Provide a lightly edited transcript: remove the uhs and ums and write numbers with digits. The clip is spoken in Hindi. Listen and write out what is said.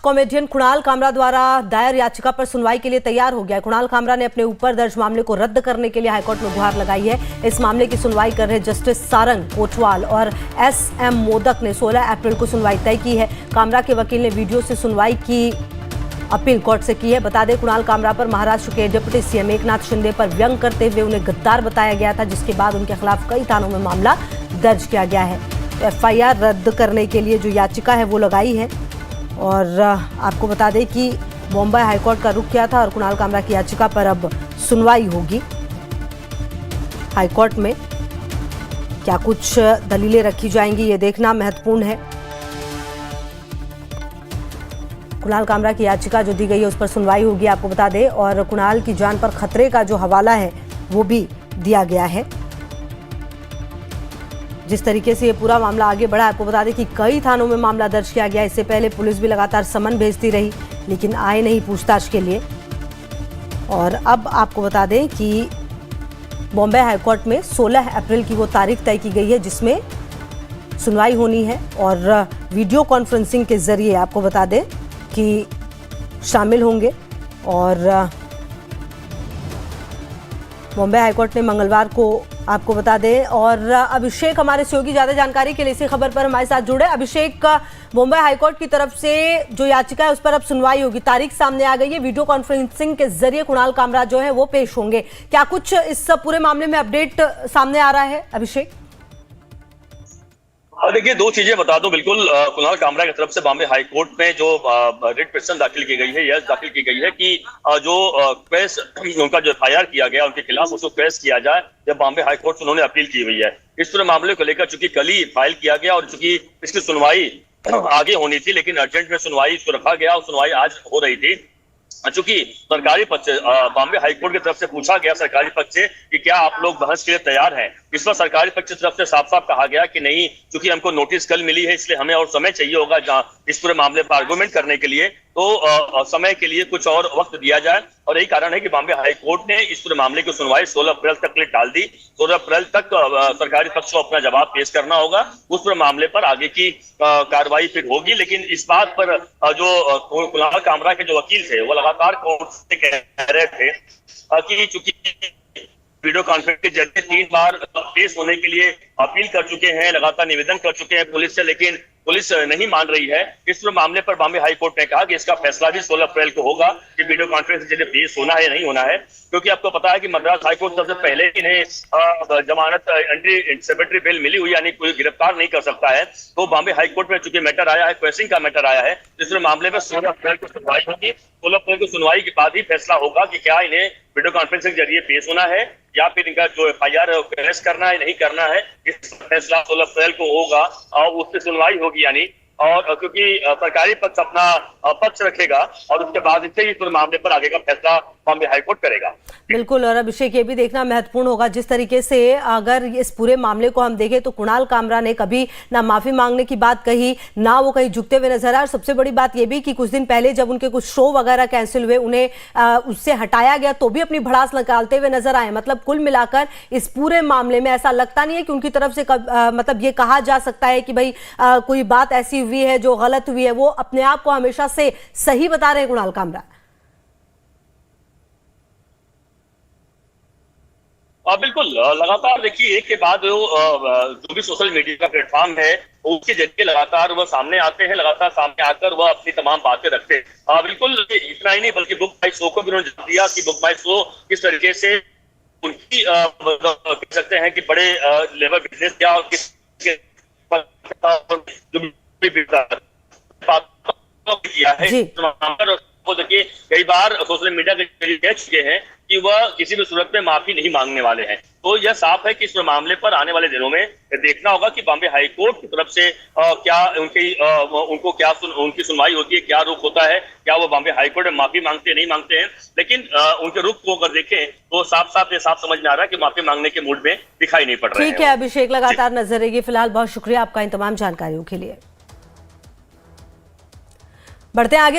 कॉमेडियन कुणाल कामरा द्वारा दायर याचिका पर सुनवाई के लिए तैयार हो गया। कुणाल कामरा ने अपने ऊपर दर्ज मामले को रद्द करने के लिए हाईकोर्ट में गुहार लगाई है। इस मामले की सुनवाई कर रहे जस्टिस सारंग कोटवाल और एस.एम. मोदक ने 16 अप्रैल को सुनवाई तय की है। कामरा के वकील ने वीडियो से सुनवाई की अपील कोर्ट से की है। बता दें, कुणाल कामरा पर महाराष्ट्र के डिप्टी सीएम एकनाथ शिंदे पर व्यंग करते हुए उन्हें गद्दार बताया गया था, जिसके बाद उनके खिलाफ कई थानों में मामला दर्ज किया गया है। एफआईआर रद्द करने के लिए जो याचिका है वो लगाई है। और आपको बता दें कि बॉम्बे हाईकोर्ट का रुख किया था और कुणाल कामरा की याचिका पर अब सुनवाई होगी हाईकोर्ट में। क्या कुछ दलीलें रखी जाएंगी ये देखना महत्वपूर्ण है। कुणाल कामरा की याचिका जो दी गई है उस पर सुनवाई होगी, आपको बता दें। और कुणाल की जान पर खतरे का जो हवाला है वो भी दिया गया है। जिस तरीके से ये पूरा मामला आगे बढ़ा, आपको बता दें कि कई थानों में मामला दर्ज किया गया। इससे पहले पुलिस भी लगातार समन भेजती रही, लेकिन आए नहीं पूछताछ के लिए। और अब आपको बता दें कि बॉम्बे हाईकोर्ट में 16 अप्रैल की वो तारीख तय की गई है जिसमें सुनवाई होनी है। और वीडियो कॉन्फ्रेंसिंग के जरिए आपको बता दें कि शामिल होंगे। और बॉम्बे हाईकोर्ट ने मंगलवार को, आपको बता दें। और अभिषेक हमारे सहयोगी ज्यादा जानकारी के लिए इसी खबर पर हमारे साथ जुड़े। अभिषेक, बॉम्बे हाईकोर्ट की तरफ से जो याचिका है उस पर अब सुनवाई होगी, तारीख सामने आ गई है। वीडियो कॉन्फ्रेंसिंग के जरिए कुणाल कामरा जो है वो पेश होंगे। क्या कुछ इस पूरे मामले में अपडेट सामने आ रहा है अभिषेक? देखिए, दो चीजें बता दूं। बिल्कुल, कुणाल कामरा की तरफ से बॉम्बे हाईकोर्ट में जो रिट पिटीशन दाखिल की गई है, यह दाखिल की गई है कि जो केस उनका जो एफआईआर किया गया उनके खिलाफ उसको केस किया जाए। जब बॉम्बे हाईकोर्ट से उन्होंने अपील की हुई है इस पूरे मामले को लेकर, चूंकि कल ही फाइल किया गया और चूंकि इसकी सुनवाई आगे होनी थी, लेकिन अर्जेंट में सुनवाई इसको रखा गया और सुनवाई आज हो रही थी। चूंकि सरकारी पक्ष से बॉम्बे हाईकोर्ट की तरफ से पूछा गया सरकारी पक्ष से कि क्या आप लोग बहस के लिए तैयार हैं, इस पर सरकारी पक्ष की तरफ से साफ साफ कहा गया कि नहीं, चूंकि हमको नोटिस कल मिली है इसलिए हमें और समय चाहिए होगा इस पूरे मामले पर आर्गुमेंट करने के लिए, तो समय के लिए कुछ और वक्त दिया जाए। और यही कारण है कि बॉम्बे हाईकोर्ट ने इस पूरे मामले की सुनवाई 16 अप्रैल तक के लिए टाल दी। 16 अप्रैल तक सरकारी पक्ष को अपना जवाब पेश करना होगा। उस पूरे मामले पर आगे की कार्रवाई फिर होगी। लेकिन इस बात पर जो कुणाल कामरा के जो वकील थे वो लगातार कोर्ट से कह रहे थे कि चूंकि वीडियो कॉन्फ्रेंस के जरिए 3 बार पेश होने के लिए अपील कर चुके हैं, लगातार निवेदन कर चुके हैं पुलिस से, लेकिन पुलिस नहीं मान रही है। इस मामले पर बॉम्बे हाईकोर्ट ने कहा कि इसका फैसला भी 16 अप्रैल को होगा कि वीडियो कॉन्फ्रेंस के जरिए पेश होना है या नहीं होना है। क्योंकि आपको पता है कि मद्रास हाईकोर्ट सबसे पहले इन्हें जमानत एंटी बेल मिली हुई, यानी कोई गिरफ्तार नहीं कर सकता है। तो बॉम्बे हाईकोर्ट में चूंकि मैटर आया है, क्वेश्चनिंग का मैटर आया है, इस मामले में 16 अप्रैल को सुनवाई होगी। 16 अप्रैल को सुनवाई के बाद ही फैसला होगा कि क्या इन्हें वीडियो कॉन्फ्रेंस के जरिए पेश होना है या फिर इनका जो एफआईआर है पेश करना है नहीं करना है। इस फैसला 16 अप्रैल को होगा और उससे सुनवाई होगी यानी। और क्योंकि सरकारी पक्ष अपना पक्ष रखेगा और उसके बाद इससे ही पूरे मामले पर आगे का फैसला बॉम्बे हाईकोर्ट करेगा। बिल्कुल। और अभिषेक, ये भी देखना महत्वपूर्ण होगा जिस तरीके से अगर इस पूरे मामले को हम देखें तो कुणाल कामरा ने कभी ना माफी मांगने की बात कही, ना वो कहीं झुकते हुए नजर आए। और सबसे बड़ी बात ये भी कि कुछ दिन पहले जब उनके कुछ शो वगैरह कैंसिल हुए, उन्हें उससे हटाया गया, तो भी अपनी भड़ास निकालते हुए नजर आए। मतलब कुल मिलाकर इस पूरे मामले में ऐसा लगता नहीं है कि उनकी तरफ से मतलब ये कहा जा सकता है कि भाई कोई बात ऐसी हुई है जो गलत हुई है। वो अपने आप को हमेशा से सही बता रहे हैं कुणाल कामरा। बिल्कुल, लगातार देखिए एक के बाद जो भी सोशल मीडिया का प्लेटफॉर्म है उसके जरिए लगातार वह सामने आते हैं, लगातार सामने आकर वह अपनी तमाम बातें रखते हैं। बिल्कुल, इतना ही नहीं बल्कि बुक माई शो को भी उन्होंने जवाब दिया कि बुक माई शो किस तरीके से उनकी कह सकते हैं कि बड़े लेवल बिजनेस किया और किस किया है। देखिए, कई बार सोशल मीडिया के जरिए कह चुके हैं कि वह किसी भी सूरत में माफी नहीं मांगने वाले हैं। तो यह साफ है कि इस मामले पर आने वाले दिनों में देखना होगा कि बॉम्बे हाईकोर्ट की तरफ से क्या उनको क्या उनकी सुनवाई होती है, क्या रुख होता है, क्या वो बॉम्बे हाईकोर्ट में माफी मांगते हैं नहीं मांगते हैं। लेकिन उनके रुख को अगर देखें तो साफ साफ समझ में आ रहा है कि माफी मांगने के मूड में दिखाई नहीं पड़ रहे हैं। ठीक है अभिषेक, लगातार नजर रहेगी। फिलहाल बहुत शुक्रिया आपका इन तमाम जानकारियों के लिए। बढ़ते आगे।